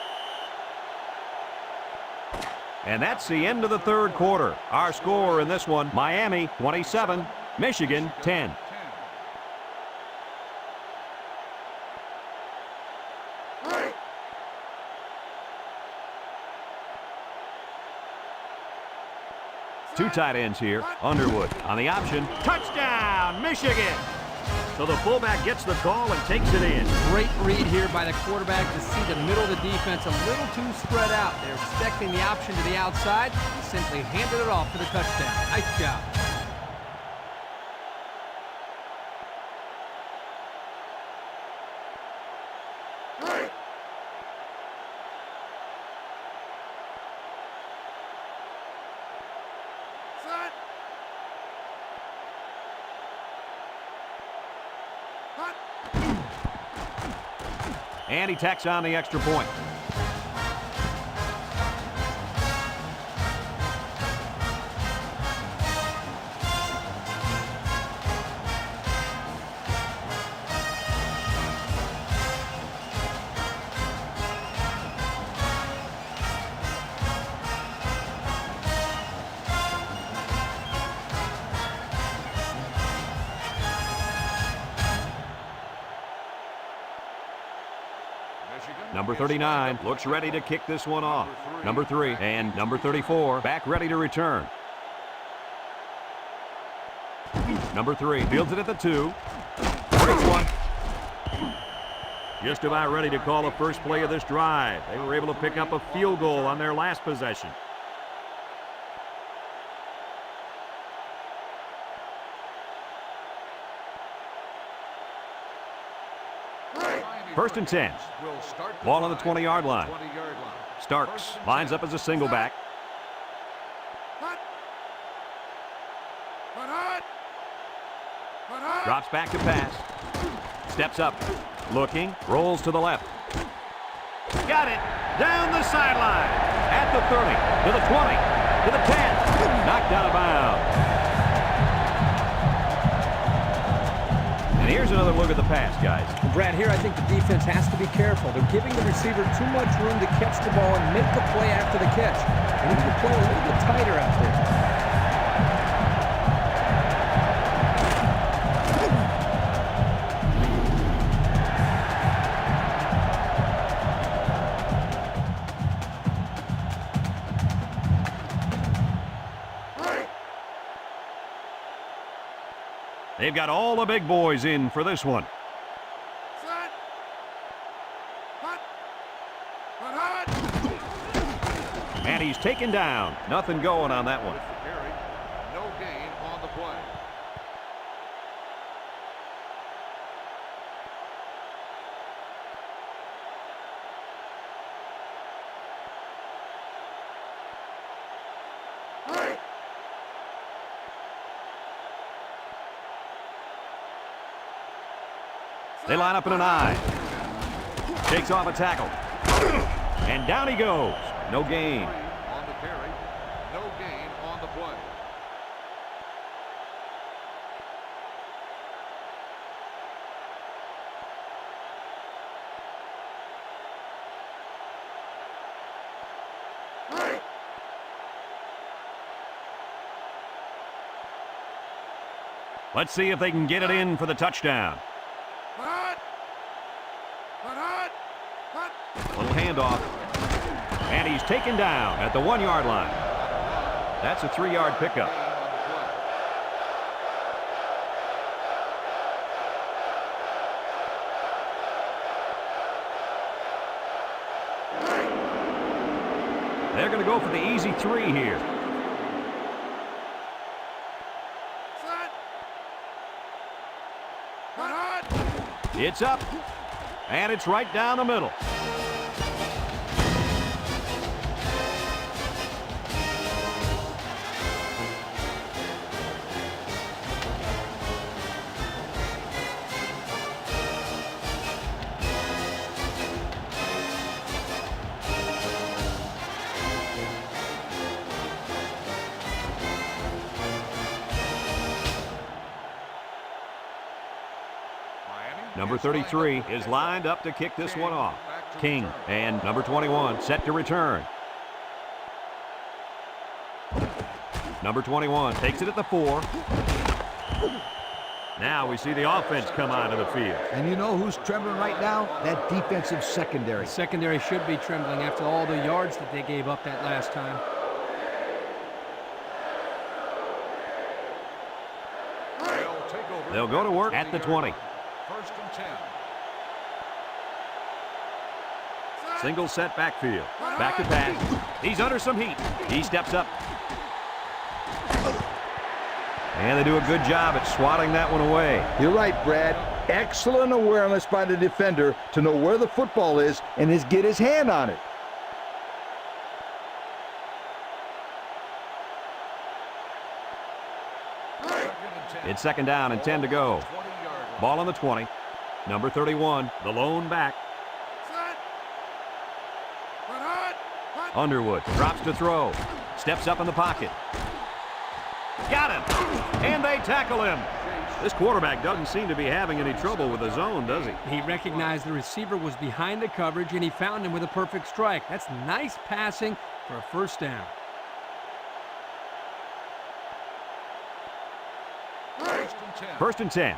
And that's the end of the third quarter. Our score in this one, Miami 27, Michigan 10. Two tight ends here. Underwood on the option. Touchdown, Michigan! So the fullback gets the call and takes it in. Great read here by the quarterback to see the middle of the defense a little too spread out. They're expecting the option to the outside. He simply handed it off for the touchdown. Nice job. And he tacks on the extra point. Number 39 looks ready to kick this one off. Number 3 and number 34 back ready to return. Number 3 fields it at the 2. Breaks one. Just about ready to call the first play of this drive. They were able to pick up a field goal on their last possession. First and 10. Ball on the 20-yard line. Starks lines up as a single back. Drops back to pass. Steps up. Looking. Rolls to the left. Got it. Down the sideline. At the 30. To the 20. To the 10. Knocked out of bounds. And here's another look at the pass, guys. Brad, here I think the defense has to be careful. They're giving the receiver too much room to catch the ball and make the play after the catch. They need to play a little bit tighter out there. They've got all the big boys in for this one. And he's taken down. Nothing going on that one. No gain on the play. They line up in an I. Takes off a tackle. And down he goes. No gain. On the carry. No gain on the play. Let's see if they can get it in for the touchdown. Little handoff. And he's taken down at the 1-yard line. That's a 3-yard pickup. They're going to go for the easy 3 here. It's up, and it's right down the middle. Number 33 is lined up to kick this one off. King and number 21 set to return. Number 21 takes it at the 4. Now we see the offense come onto the field. And you know who's trembling right now? That defensive secondary. The secondary should be trembling after all the yards that they gave up that last time. They'll go to work at the 20. First and 10. Single set backfield. Back to pass. He's under some heat. He steps up. And they do a good job at swatting that one away. You're right, Brad. Excellent awareness by the defender to know where the football is and get his hand on it. It's second down and 10 to go. Ball on the 20. Number 31, the lone back. Underwood drops to throw. Steps up in the pocket. Got him! And they tackle him. This quarterback doesn't seem to be having any trouble with the zone, does he? He recognized the receiver was behind the coverage, and he found him with a perfect strike. That's nice passing for a first down. First and 10.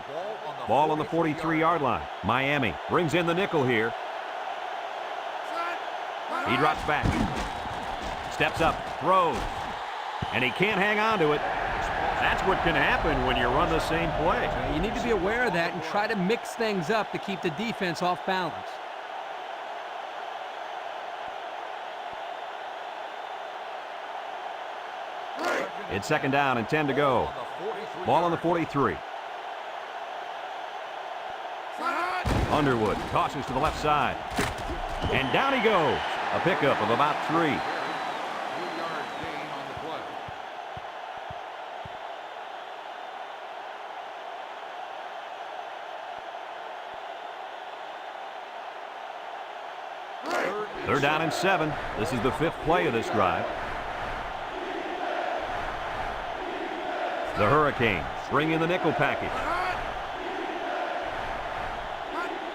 Ball on the 43-yard line. Miami brings in the nickel here. He drops back. Steps up, throws. And he can't hang on to it. That's what can happen when you run the same play. You need to be aware of that and try to mix things up to keep the defense off balance. It's second down and 10 to go. Ball on the 43. Underwood tosses to the left side. And down he goes. A pickup of about 3. 3-yard gain on the play. Third down and 7. This is the 5th play of this drive. The Hurricanes bring in the nickel package.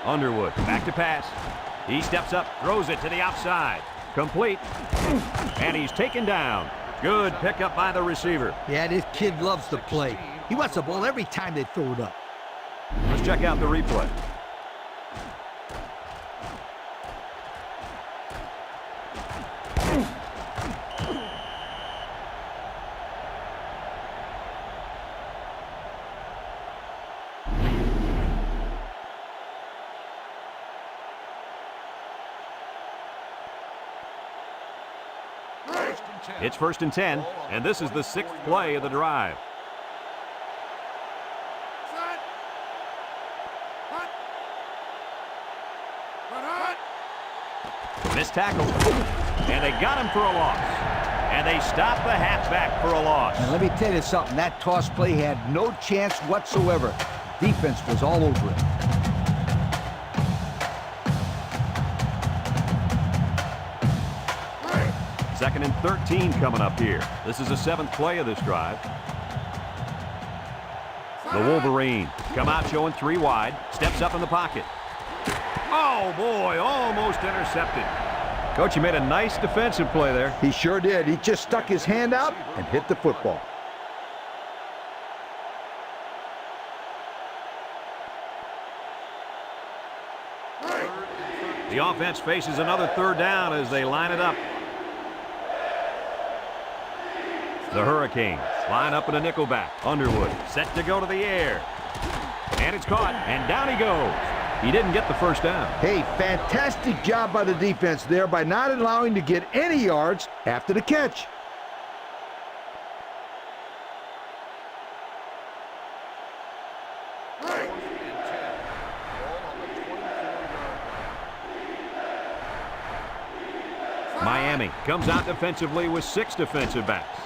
Underwood back to pass. He steps up, throws it to the outside. Complete. And he's taken down. Good pickup by the receiver. Yeah, this kid loves to play. He wants the ball every time they throw it up. Let's check out the replay. It's first and 10, and this is the 6th play of the drive. Missed tackle, and they got him for a loss. And they stopped the halfback for a loss. And let me tell you something, that toss play had no chance whatsoever. Defense was all over it. Second and 13 coming up here. This is the 7th play of this drive. The Wolverines come out showing 3 wide. Steps up in the pocket. Oh, boy, almost intercepted. Coach, you made a nice defensive play there. He sure did. He just stuck his hand out and hit the football. The offense faces another third down as they line it up. The Hurricanes line up in a nickelback. Underwood set to go to the air. And it's caught, and down he goes. He didn't get the first down. Hey, fantastic job by the defense there by not allowing to get any yards after the catch. Miami comes out defensively with 6 defensive backs.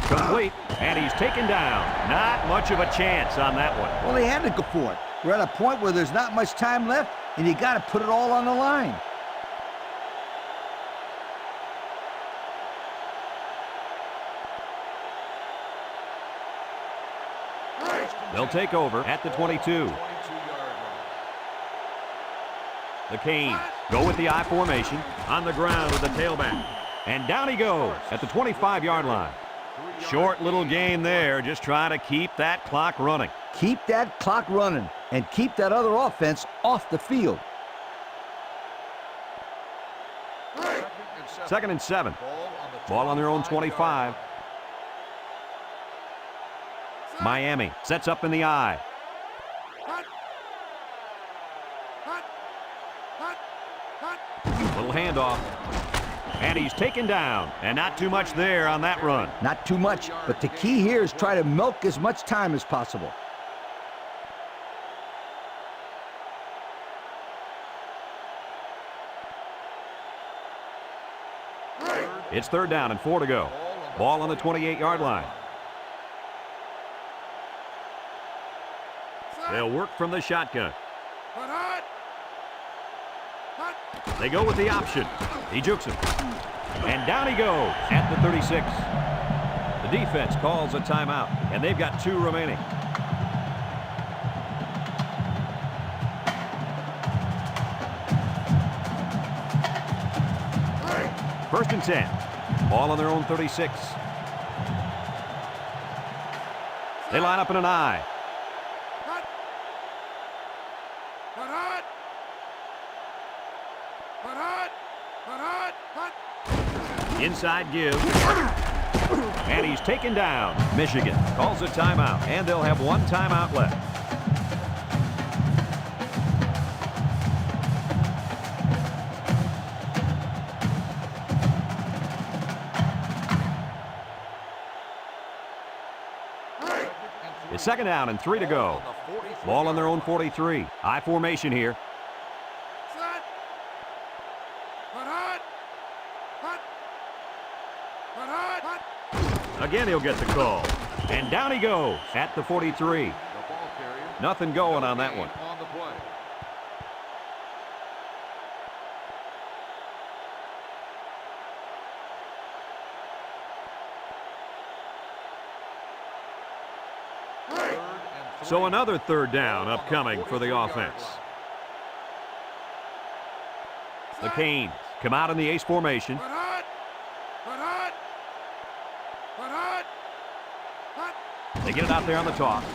Complete, and he's taken down. Not much of a chance on that one. Well, they had to go for it. We're at a point where there's not much time left, and you got to put it all on the line. They'll take over at the 22. The Canes go with the I formation on the ground with the tailback. And down he goes at the 25-yard line. Short little gain there, just trying to keep that clock running. Keep that clock running and keep that other offense off the field. Second and 7. Ball on their own 25. Miami sets up in the I. Little handoff. And he's taken down. And not too much there on that run. Not too much, but the key here is try to milk as much time as possible. It's third down and 4 to go. Ball on the 28-yard line. They'll work from the shotgun. They go with the option. He jukes him. And down he goes at the 36. The defense calls a timeout, and they've got 2 remaining. First and 10. Ball on their own 36. They line up in an I. Inside give. And he's taken down. Michigan calls a timeout, and they'll have 1 timeout left. It's second down and 3 to go. Ball on their own 43. I formation here. Again, he'll get the call. And down he goes at the 43. Nothing going on that one. So another third down upcoming for the offense. The Canes come out in the ace formation. They get it out there on the toss.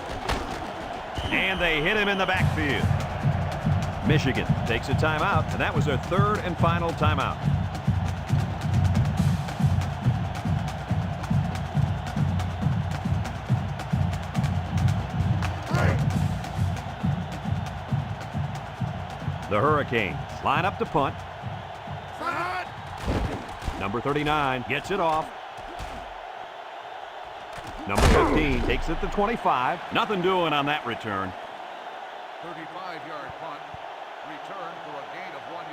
And they hit him in the backfield. Michigan takes a timeout, and that was their 3rd and final timeout. The Hurricanes line up to punt. Number 39 gets it off. Number 15 takes it to 25. Nothing doing on that return. 35-yard punt. Return for a gain of 1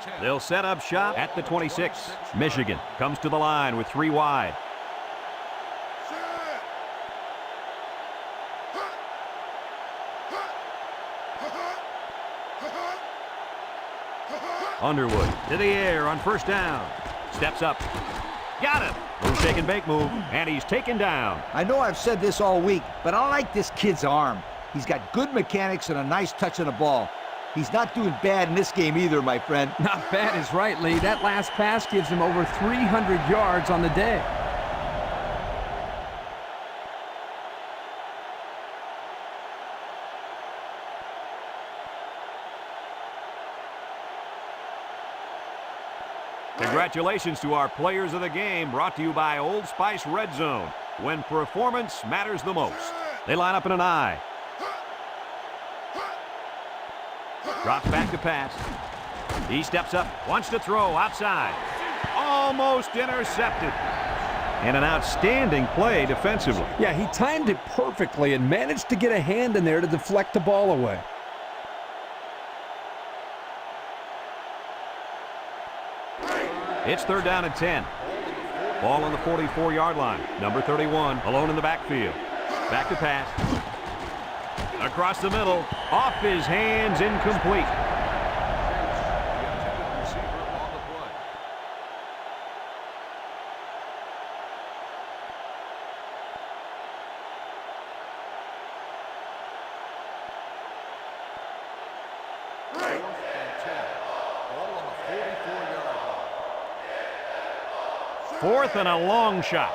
yard. They'll set up shop at the 26. Michigan comes to the line with 3 wide. Underwood to the air on first down. Steps up. Got him. Little shake and bake move. And he's taken down. I know I've said this all week, but I like this kid's arm. He's got good mechanics and a nice touch on the ball. He's not doing bad in this game either, my friend. Not bad is right, Lee. That last pass gives him over 300 yards on the day. Congratulations to our players of the game, brought to you by Old Spice Red Zone, when performance matters the most. They line up in an I. Drops back to pass. He steps up, wants to throw outside. Almost intercepted. And an outstanding play defensively. Yeah, he timed it perfectly and managed to get a hand in there to deflect the ball away. It's 3rd down and 10. Ball on the 44-yard line. Number 31 alone in the backfield. Back to pass. Across the middle. Off his hands, incomplete. Fourth and a long shot.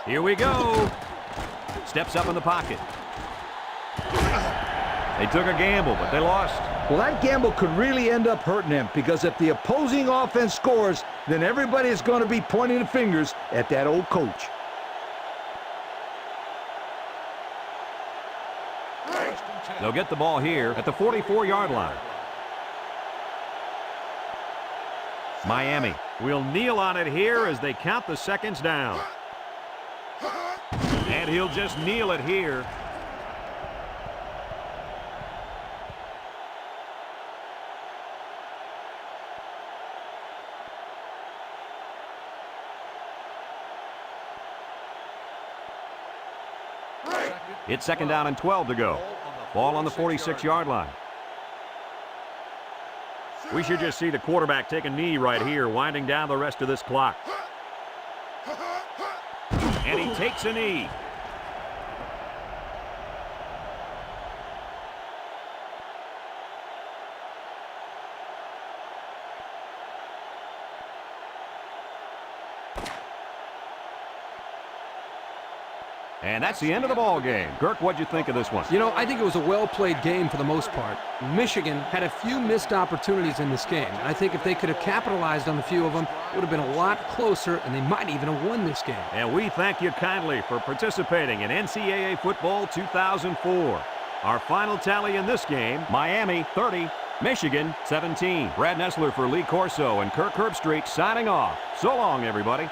Here we go. Steps up in the pocket. They took a gamble, but they lost. Well, that gamble could really end up hurting him, because if the opposing offense scores, then everybody is going to be pointing the fingers at that old coach. They'll get the ball here at the 44-yard line. Miami will kneel on it here as they count the seconds down. And he'll just kneel it here. It's 2nd down and 12 to go. Ball on the 46-yard line. We should just see the quarterback take a knee right here, winding down the rest of this clock. And he takes a knee. And that's the end of the ball game. Kirk, what'd you think of this one? You know, I think it was a well-played game for the most part. Michigan had a few missed opportunities in this game. And I think if they could have capitalized on a few of them, it would have been a lot closer, and they might even have won this game. And we thank you kindly for participating in NCAA Football 2004. Our final tally in this game, Miami 30, Michigan 17. Brad Nessler for Lee Corso and Kirk Herbstreit signing off. So long, everybody.